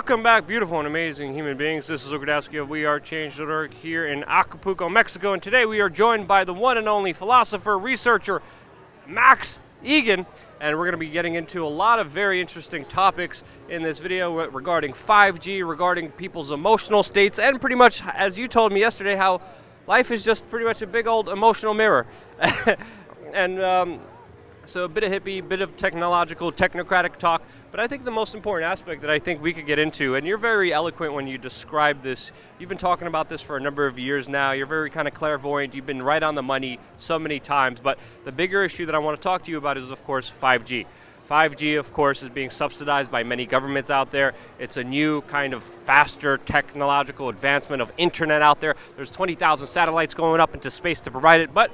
Welcome back, beautiful and amazing human beings. This is Ogrodowski of WeAreChange.org here in Acapulco, Mexico, and today we are joined by the one and only philosopher, researcher, Max Igan, and we're going to be getting into a lot of very interesting topics in this video regarding 5G, regarding people's emotional states, and pretty much, as you told me yesterday, how life is just pretty much a big old emotional mirror. And so a bit of hippie, bit of technological, technocratic talk, but I think the most important aspect that I think we could get into, and you're very eloquent when you describe this, you've been talking about this for a number of years now, you're very kind of clairvoyant, you've been right on the money so many times, but the bigger issue that I want to talk to you about is, of course, 5G. 5G, of course, is being subsidized by many governments out there. It's a new kind of faster technological advancement of internet out there. There's 20,000 satellites going up into space to provide it, but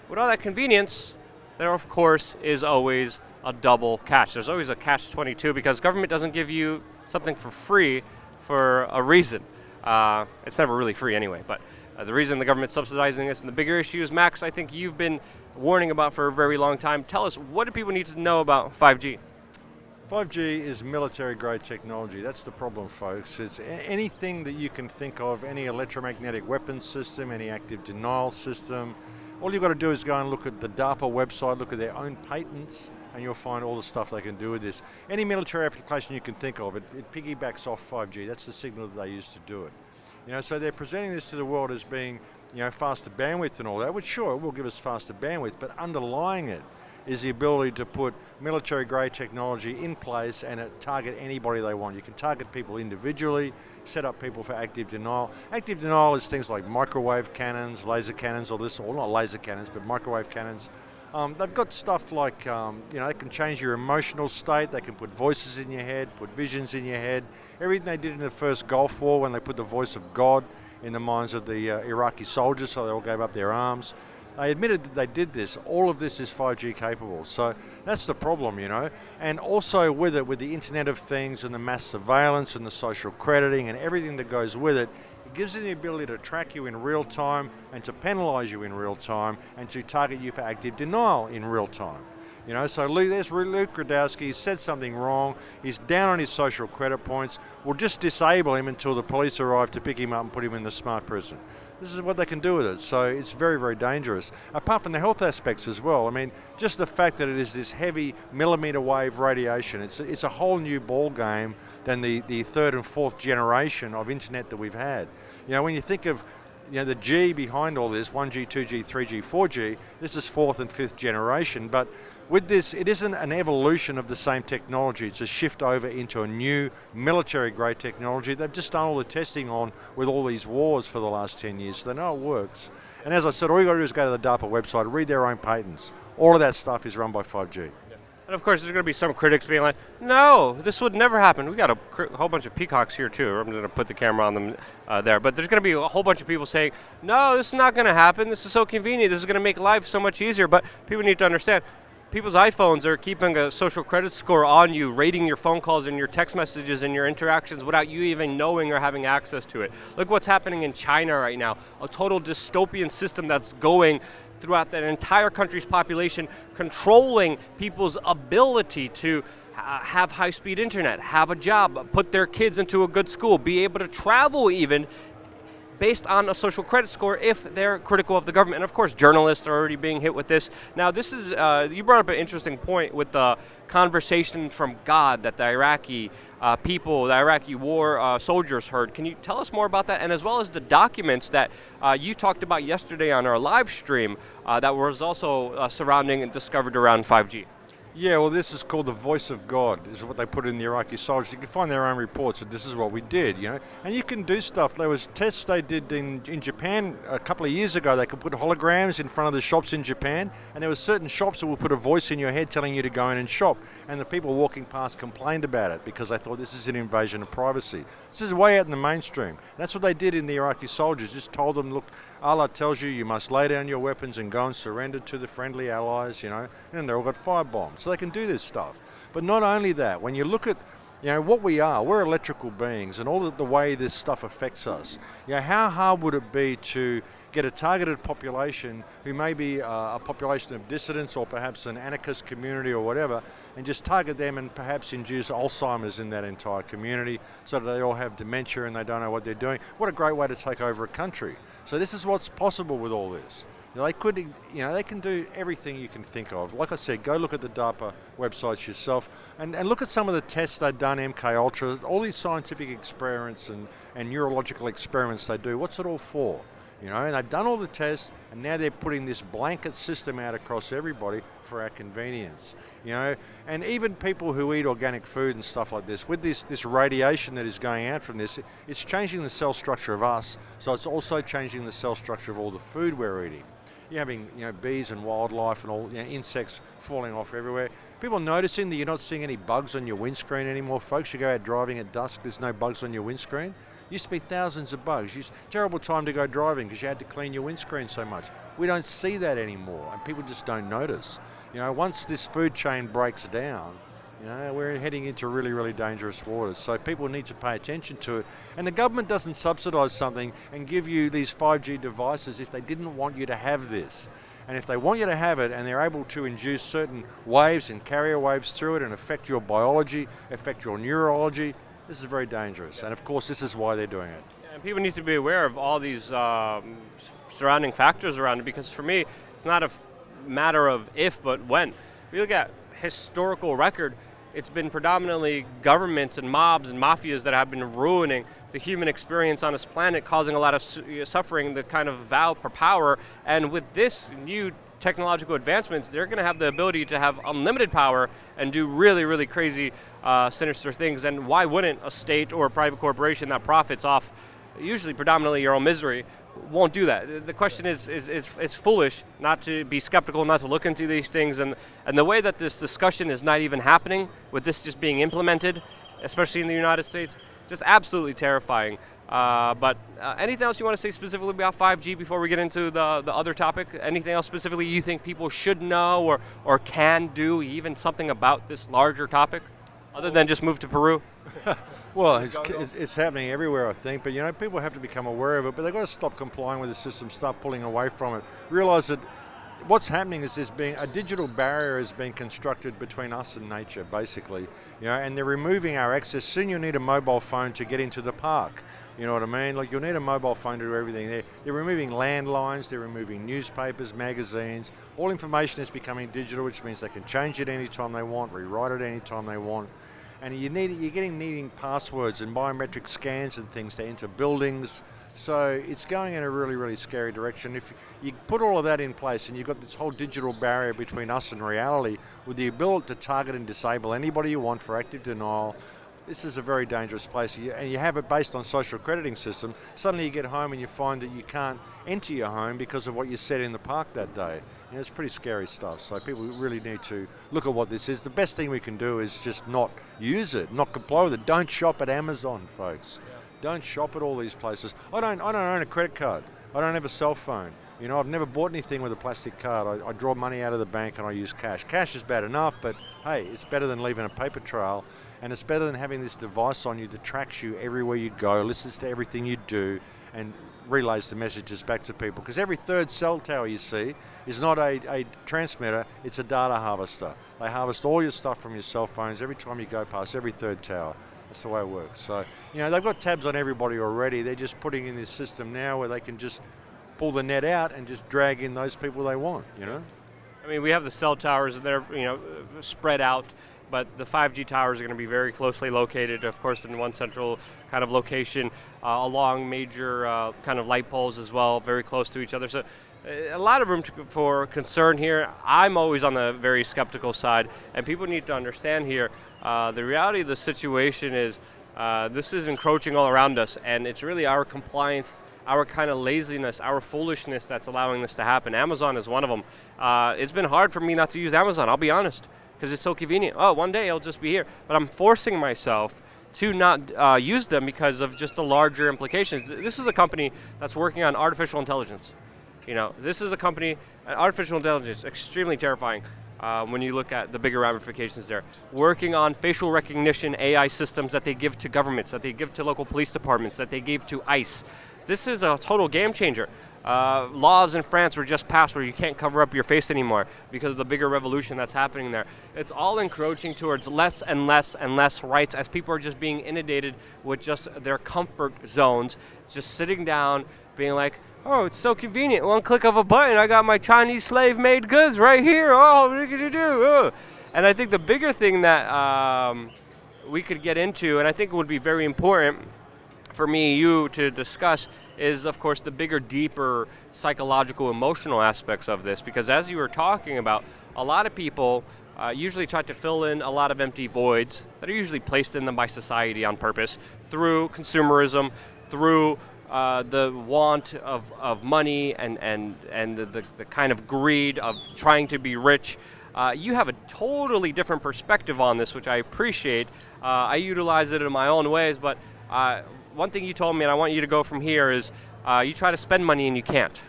with all that convenience, there, of course, is always a double catch. There's always a catch-22 because government doesn't give you something for free for a reason. It's never really free anyway, but the reason the government's subsidizing this and the bigger issues, Max, I think you've been warning about for a very long time. Tell us, what do people need to know about 5G? 5G is military-grade technology. That's the problem, folks. It's anything that you can think of, any electromagnetic weapons system, any active denial system. All you've got to do is go and look at the DARPA website, look at their own patents, and you'll find all the stuff they can do with this. Any military application you can think of, it piggybacks off 5G. That's the signal that they use to do it. You know, so they're presenting this to the world as being, you know, faster bandwidth and all that, which sure, it will give us faster bandwidth, but underlying it is the ability to put military-grade technology in place and target anybody they want. You can target people individually, set up people for active denial. Active denial is things like microwave cannons, laser cannons, or this, or not laser cannons, but microwave cannons. They've got stuff like, you know, they can change your emotional state, they can put voices in your head, put visions in your head. Everything they did in the first Gulf War when they put the voice of God in the minds of the Iraqi soldiers, so they all gave up their arms. They admitted that they did this. All of this is 5G capable. So that's the problem, you know. And also with it, with the Internet of Things and the mass surveillance and the social crediting and everything that goes with it, it gives them the ability to track you in real time and to penalize you in real time and to target you for active denial in real time. You know, so there's Luke Grodowski, he said something wrong, he's down on his social credit points, we'll just disable him until the police arrive to pick him up and put him in the smart prison. This is what they can do with it, so it's very, very dangerous. Apart from the health aspects as well, I mean, just the fact that it is this heavy millimeter wave radiation, it's a whole new ball game than the third and fourth generation of internet that we've had. You know, when you think of, you know, the G behind all this, 1G, 2G, 3G, 4G, this is fourth and fifth generation, but with this, it isn't an evolution of the same technology, it's a shift over into a new military-grade technology. They've just done all the testing on with all these wars for the last 10 years, so they know it works. And as I said, all you got to do is go to the DARPA website, read their own patents. All of that stuff is run by 5G. And of course, there's going to be some critics being like, no, this would never happen. We got a whole bunch of peacocks here too. I'm going to put the camera on them there. But there's going to be a whole bunch of people saying, no, this is not going to happen. This is so convenient. This is going to make life so much easier. But people need to understand, people's iPhones are keeping a social credit score on you, rating your phone calls and your text messages and your interactions without you even knowing or having access to it. Look what's happening in China right now. A total dystopian system that's going throughout that entire country's population, controlling people's ability to have high-speed internet, have a job, put their kids into a good school, be able to travel even, based on a social credit score if they're critical of the government. And of course, journalists are already being hit with this. Now this is, you brought up an interesting point with the conversation from God that the Iraqi people, the Iraqi war soldiers heard. Can you tell us more about that? And as well as the documents that you talked about yesterday on our live stream that was also surrounding and discovered around 5G. Yeah, well, this is called the voice of God, is what they put in the Iraqi soldiers. You can find their own reports that this is what we did, you know. And you can do stuff. There was tests they did in Japan a couple of years ago. They could put holograms in front of the shops in Japan, and there were certain shops that would put a voice in your head telling you to go in and shop. And the people walking past complained about it because they thought this is an invasion of privacy. This is way out in the mainstream. That's what they did in the Iraqi soldiers, just told them, look, Allah tells you must lay down your weapons and go and surrender to the friendly allies, you know, and they've all got firebombs. So they can do this stuff. But not only that, when you look at You know, what we are, we're electrical beings, and all the way this stuff affects us. You know, how hard would it be to get a targeted population who may be a population of dissidents or perhaps an anarchist community or whatever, and just target them and perhaps induce Alzheimer's in that entire community so that they all have dementia and they don't know what they're doing. What a great way to take over a country. So this is what's possible with all this. You know, they can do everything you can think of. Like I said, go look at the DARPA websites yourself and look at some of the tests they've done, MK Ultra, all these scientific experiments and neurological experiments they do. What's it all for? You know, and they've done all the tests, and now they're putting this blanket system out across everybody for our convenience. You know, and even people who eat organic food and stuff like this, with this radiation that is going out from this, it's changing the cell structure of us, so it's also changing the cell structure of all the food we're eating. You're having, you know, bees and wildlife and all, you know, insects falling off everywhere. People noticing that you're not seeing any bugs on your windscreen anymore, folks. You go out driving at dusk, there's no bugs on your windscreen. Used to be thousands of bugs. Terrible time to go driving because you had to clean your windscreen so much. We don't see that anymore, and people just don't notice. You know, once this food chain breaks down, you know, we're heading into really, really dangerous waters. So people need to pay attention to it. And the government doesn't subsidise something and give you these 5G devices if they didn't want you to have this. And if they want you to have it and they're able to induce certain waves and carrier waves through it and affect your biology, affect your neurology, this is very dangerous. And of course, this is why they're doing it. And people need to be aware of all these surrounding factors around it, because for me, it's not a matter of if, but when. We look at historical record, it's been predominantly governments and mobs and mafias that have been ruining the human experience on this planet, causing a lot of suffering, the kind of vow for power. And with this new technological advancements, they're going to have the ability to have unlimited power and do really, really crazy, sinister things. And why wouldn't a state or a private corporation that profits off usually predominantly your own misery won't do that? The question is it's foolish not to be skeptical, not to look into these things, and the way that this discussion is not even happening, with this just being implemented, especially in the United States, just absolutely terrifying. But anything else you want to say specifically about 5G before we get into the other topic? Anything else specifically you think people should know or can do, even something about this larger topic, other than just move to Peru? Well, it's happening everywhere, I think, but you know, people have to become aware of it, but they've got to stop complying with the system, start pulling away from it, realize that what's happening is there's being a digital barrier is being constructed between us and nature, basically, you know, and they're removing our access. Soon you'll need a mobile phone to get into the park. You know what I mean? Like, you'll need a mobile phone to do everything. They're removing landlines, they're removing newspapers, magazines. All information is becoming digital, which means they can change it anytime they want, rewrite it anytime they want. And you're needing passwords and biometric scans and things to enter buildings. So it's going in a really, really scary direction. If you put all of that in place and you've got this whole digital barrier between us and reality, with the ability to target and disable anybody you want for active denial, this is a very dangerous place. And you have it based on social crediting system. Suddenly you get home and you find that you can't enter your home because of what you said in the park that day. You know, it's pretty scary stuff. So people really need to look at what this is. The best thing we can do is just not use it, not comply with it. Don't shop at Amazon, folks. Don't shop at all these places. I don't own a credit card. I don't have a cell phone. You know, I've never bought anything with a plastic card. I draw money out of the bank and I use cash. Cash is bad enough, but hey, it's better than leaving a paper trail, and it's better than having this device on you that tracks you everywhere you go, listens to everything you do, and relays the messages back to people. Because every third cell tower you see is not a transmitter, it's a data harvester. They harvest all your stuff from your cell phones every time you go past every third tower. That's the way it works. So, you know, they've got tabs on everybody already. They're just putting in this system now where they can just pull the net out and just drag in those people they want, you know? I mean, we have the cell towers and they're, you know, spread out, but the 5G towers are going to be very closely located, of course, in one central kind of location, along major kind of light poles as well, very close to each other. So a lot of room for concern here. I'm always on the very skeptical side, and people need to understand here, the reality of the situation is this is encroaching all around us, and it's really our compliance, our kind of laziness, our foolishness that's allowing this to happen. Amazon is one of them. It's been hard for me not to use Amazon, I'll be honest, because it's so convenient. Oh, one day it'll just be here. But I'm forcing myself to not use them because of just the larger implications. This is a company that's working on artificial intelligence. You know, this is a company, artificial intelligence, extremely terrifying. when you look at the bigger ramifications there. Working on facial recognition AI systems that they give to governments, that they give to local police departments, that they give to ICE. This is a total game changer. Laws in France were just passed where you can't cover up your face anymore because of the bigger revolution that's happening there. It's all encroaching towards less and less and less rights as people are just being inundated with just their comfort zones, just sitting down, being like, oh, it's so convenient. One click of a button, I got my Chinese slave-made goods right here. Oh, what are you gonna do? Oh. And I think the bigger thing that we could get into, and I think it would be very important for me, you to discuss, is of course the bigger, deeper psychological, emotional aspects of this. Because as you were talking about, a lot of people usually try to fill in a lot of empty voids that are usually placed in them by society on purpose through consumerism, through the want of money and the kind of greed of trying to be rich. You have a totally different perspective on this, which I appreciate. I utilize it in my own ways, but one thing you told me, and I want you to go from here, is you try to spend money and you can't.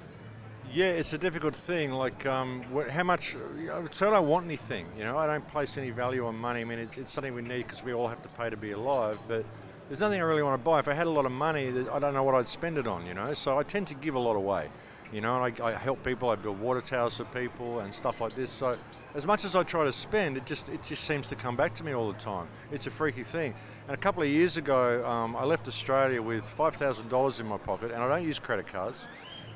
Yeah, it's a difficult thing. Like, how much? So I don't want anything. You know, I don't place any value on money. I mean, it's something we need because we all have to pay to be alive. But there's nothing I really want to buy. If I had a lot of money, I don't know what I'd spend it on. You know, so I tend to give a lot away. You know, and I help people. I build water towers for people and stuff like this. So as much as I try to spend, it just seems to come back to me all the time. It's a freaky thing. And a couple of years ago, I left Australia with $5,000 in my pocket, and I don't use credit cards.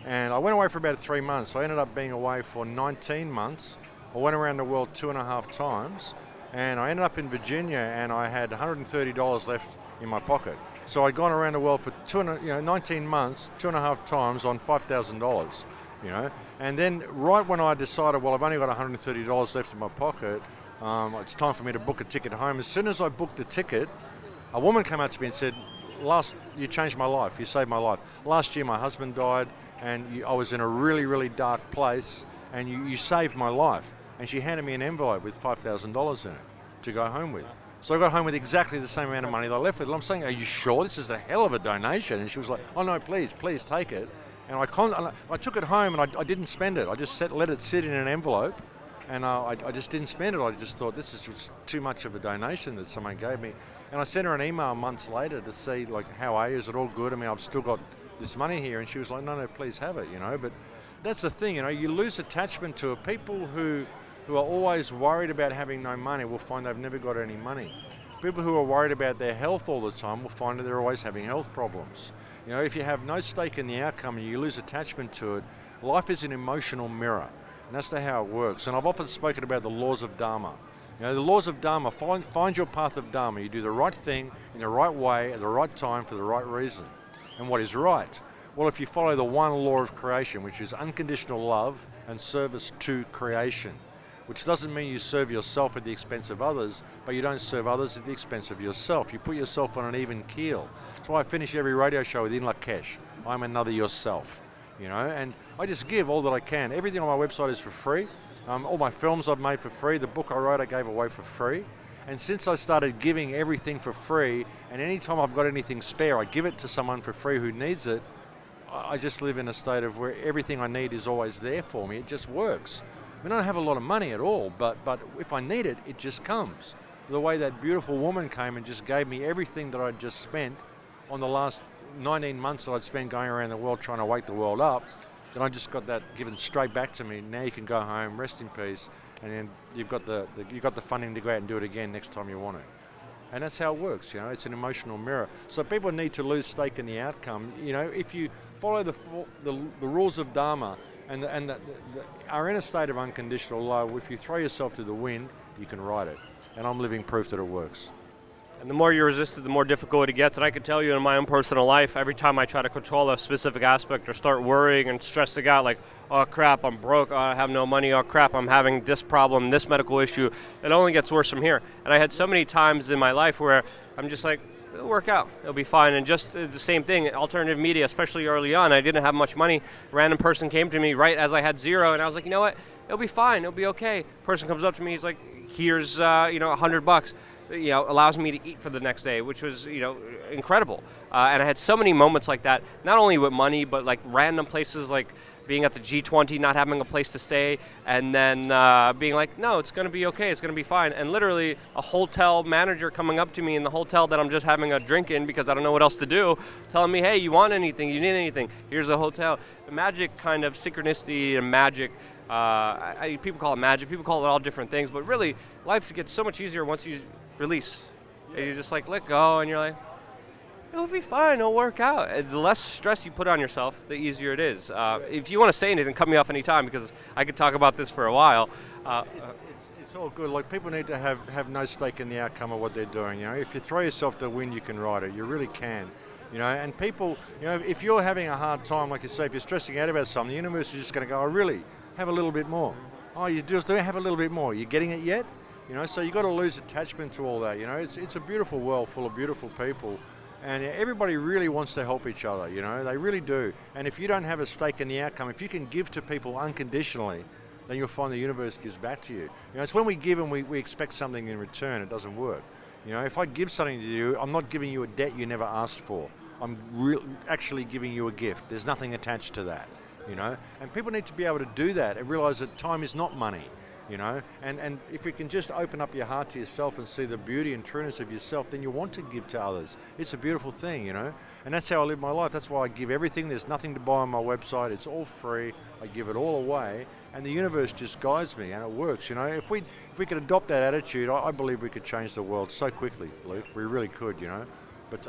And I went away for about 3 months. So I ended up being away for 19 months. I went around the world 2.5 times, and I ended up in Virginia, and I had $130 left in my pocket. So I'd gone around the world for 19 months, 2.5 times on $5,000. You know, and then right when I decided, well, I've only got $130 left in my pocket, it's time for me to book a ticket home. As soon as I booked the ticket, a woman came up to me and said, you changed my life, you saved my life. Last year my husband died, and I was in a really, really dark place, and you saved my life. And she handed me an envelope with $5,000 in it to go home with. So I got home with exactly the same amount of money that I left with. And I'm saying, are you sure? This is a hell of a donation. And she was like, oh no, please take it. And I took it home, and I didn't spend it. I just let it sit in an envelope, and I just didn't spend it. I just thought, this is just too much of a donation that someone gave me. And I sent her an email months later to see, like, how are you? Is it all good? I mean, I've still got this money here. And she was like, no, please have it, you know. But that's the thing, you know, you lose attachment to it. People who are always worried about having no money will find they've never got any money. People who are worried about their health all the time will find that they're always having health problems. You know, if you have no stake in the outcome and you lose attachment to it, life is an emotional mirror, and that's how it works. And I've often spoken about the laws of Dharma. You know, the laws of Dharma, find your path of Dharma. You do the right thing in the right way at the right time for the right reason. And what is right? Well, if you follow the one law of creation, which is unconditional love and service to creation, which doesn't mean you serve yourself at the expense of others, but you don't serve others at the expense of yourself. You put yourself on an even keel. That's why I finish every radio show with In Lakesh. I'm another yourself, you know, and I just give all that I can. Everything on my website is for free. All my films I've made for free. The book I wrote I gave away for free. And since I started giving everything for free, and anytime I've got anything spare, I give it to someone for free who needs it, I just live in a state of where everything I need is always there for me. It just works. I mean, I don't have a lot of money at all, but if I need it, it just comes. The way that beautiful woman came and just gave me everything that I'd just spent on the last 19 months that I'd spent going around the world trying to wake the world up, then I just got that given straight back to me. Now you can go home, rest in peace, and then you've got the funding to go out and do it again next time you want it. And that's how it works, you know, it's an emotional mirror. So people need to lose stake in the outcome. You know, if you follow the rules of Dharma, and are in a state of unconditional love, if you throw yourself to the wind, you can ride it. And I'm living proof that it works. And the more you resist it, the more difficult it gets. And I can tell you in my own personal life, every time I try to control a specific aspect or start worrying and stressing out, like, oh crap, I'm broke, oh, I have no money, oh crap, I'm having this problem, this medical issue, it only gets worse from here. And I had so many times in my life where I'm just like, it'll work out, it'll be fine. And just the same thing, alternative media, especially early on, I didn't have much money. A random person came to me right as I had zero, and I was like, you know what, it'll be fine, it'll be okay. Person comes up to me, he's like, here's $100, you know, allows me to eat for the next day, which was, you know, incredible. And I had so many moments like that, not only with money, but like random places like being at the G20, not having a place to stay, and then being like, no, it's going to be okay, it's going to be fine. And literally a hotel manager coming up to me in the hotel that I'm just having a drink in because I don't know what else to do, telling me, hey, you want anything, you need anything, here's a hotel. The magic kind of synchronicity and magic, people call it magic, people call it all different things, but really life gets so much easier once you release. And you just like let go and you're like, it'll be fine, it'll work out. The less stress you put on yourself, the easier it is. If you want to say anything, cut me off anytime because I could talk about this for a while. It's all good. Like, people need to have no stake in the outcome of what they're doing. You know, if you throw yourself to the wind, you can ride it. You really can. You know, and people, you know, if you're having a hard time, like you say, if you're stressing out about something, the universe is just going to go, oh, really? Have a little bit more. Oh, you just have a little bit more. You getting it yet? You know, so you got to lose attachment to all that. You know, it's a beautiful world full of beautiful people. And everybody really wants to help each other, you know, they really do. And if you don't have a stake in the outcome, if you can give to people unconditionally, then you'll find the universe gives back to you. You know, it's when we give and we expect something in return, it doesn't work. You know, if I give something to you, I'm not giving you a debt you never asked for. I'm actually giving you a gift. There's nothing attached to that, you know. And people need to be able to do that and realize that time is not money. You know, and if you can just open up your heart to yourself and see the beauty and trueness of yourself, then you want to give to others. It's a beautiful thing, you know, and that's how I live my life. That's why I give everything. There's nothing to buy on my website. It's all free. I give it all away, and the universe just guides me, and it works. You know, if we could adopt that attitude, I believe we could change the world so quickly, Luke. We really could, you know. But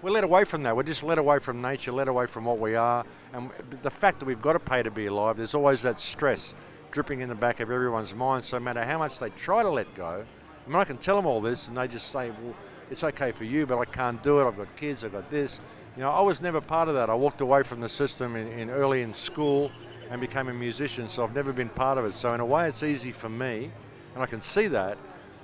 we're led away from that. We're just led away from nature, led away from what we are, and the fact that we've got to pay to be alive. There's always that stress dripping in the back of everyone's mind, so no matter how much they try to let go, I mean, I can tell them all this and they just say, well, it's okay for you, but I can't do it, I've got kids, I've got this. You know, I was never part of that. I walked away from the system early in school and became a musician, so I've never been part of it. So in a way it's easy for me, and I can see that,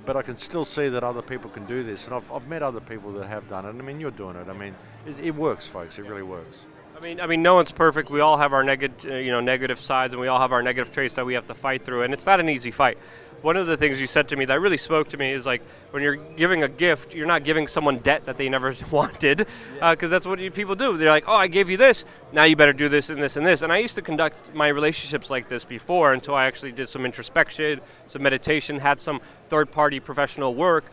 but I can still see that other people can do this, and I've met other people that have done it. I mean, you're doing it. I mean, it works, folks, it really works. I mean, no one's perfect. We all have our negative sides, and we all have our negative traits that we have to fight through, and it's not an easy fight. One of the things you said to me that really spoke to me is like, when you're giving a gift, you're not giving someone debt that they never wanted, because that's what people do. They're like, oh, I gave you this, now you better do this and this and this. And I used to conduct my relationships like this before until I actually did some introspection, some meditation, had some third-party professional work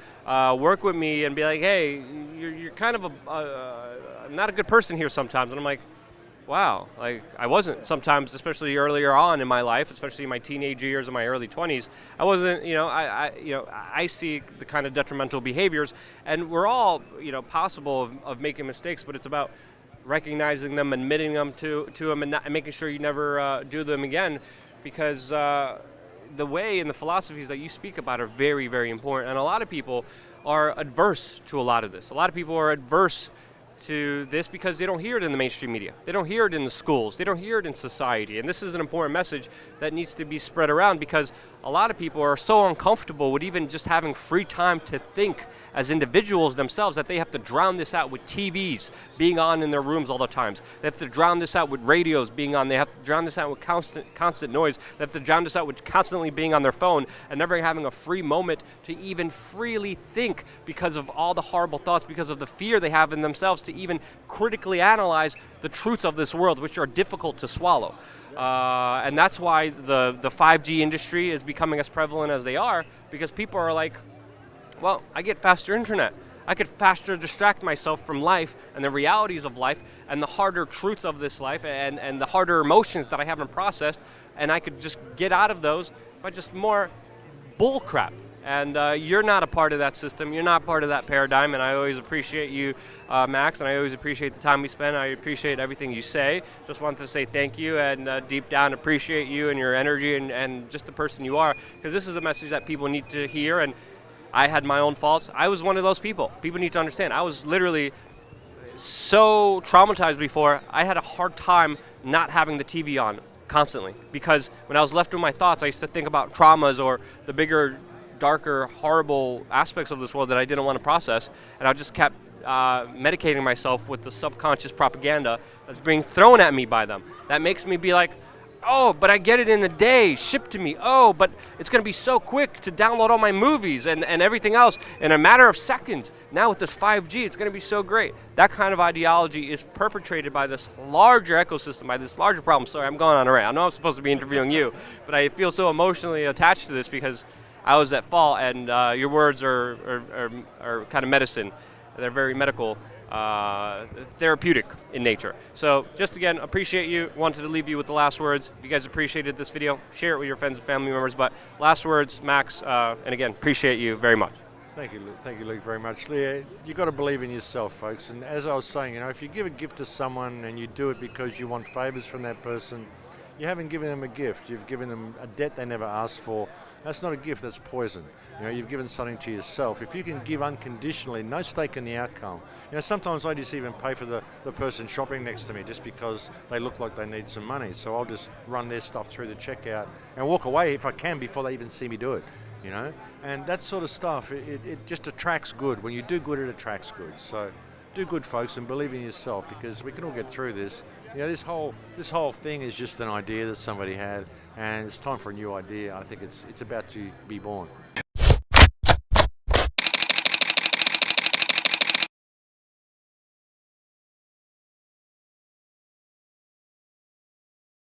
with me and be like, hey, you're kind of not a good person here sometimes. And I'm like, wow, like I wasn't sometimes, especially earlier on in my life, especially in my teenage years and my early 20s. I wasn't, I see the kind of detrimental behaviors, and we're all, possible of making mistakes, but it's about recognizing them, admitting them to them, and making sure you never do them again, because the way and the philosophies that you speak about are very, very important, and a lot of people are adverse to a lot of this. A lot of people are adverse to this because they don't hear it in the mainstream media. They don't hear it in the schools. They don't hear it in society. And this is an important message that needs to be spread around, because a lot of people are so uncomfortable with even just having free time to think as individuals themselves that they have to drown this out with TVs being on in their rooms all the times. They have to drown this out with radios being on. They have to drown this out with constant noise. They have to drown this out with constantly being on their phone and never having a free moment to even freely think, because of all the horrible thoughts, because of the fear they have in themselves to even critically analyze the truths of this world, which are difficult to swallow. And that's why the 5G industry is becoming as prevalent as they are, because people are like, well, I get faster internet. I could faster distract myself from life and the realities of life and the harder truths of this life and the harder emotions that I haven't processed, and I could just get out of those by just more bull crap. And you're not a part of that system. You're not part of that paradigm, and I always appreciate you, Max, and I always appreciate the time we spend. I appreciate everything you say. Just wanted to say thank you, and deep down appreciate you and your energy and just the person you are, because this is a message that people need to hear. And I had my own faults. I was one of those people. People need to understand. I was literally so traumatized before. I had a hard time not having the TV on constantly, because when I was left with my thoughts, I used to think about traumas or the bigger, darker, horrible aspects of this world that I didn't want to process, and I just kept medicating myself with the subconscious propaganda that's being thrown at me by them. That makes me be like, Oh, but I get it in a day, shipped to me. Oh, but it's going to be so quick to download all my movies and everything else in a matter of seconds. Now with this 5G, it's going to be so great. That kind of ideology is perpetrated by this larger ecosystem, by this larger problem. Sorry, I'm going on a rant. I know I'm supposed to be interviewing you, but I feel so emotionally attached to this because I was at fault, and your words are kind of medicine. They're very medical. Therapeutic in nature. So just again, appreciate you. Wanted to leave you with the last words. If you guys appreciated this video, share it with your friends and family members. But last words, Max, and again, appreciate you very much. Thank you, Luke, very much. Leah, you got to believe in yourself, folks. And as I was saying, if you give a gift to someone and you do it because you want favors from that person, you haven't given them a gift. You've given them a debt they never asked for. That's not a gift, that's poison. You've given something to yourself. If you can give unconditionally, no stake in the outcome. Sometimes I just even pay for the person shopping next to me just because they look like they need some money. So I'll just run their stuff through the checkout and walk away if I can before they even see me do it. And that sort of stuff, it just attracts good. When you do good, it attracts good. So do good, folks, and believe in yourself, because we can all get through this. This whole thing is just an idea that somebody had, and it's time for a new idea. I think it's about to be born.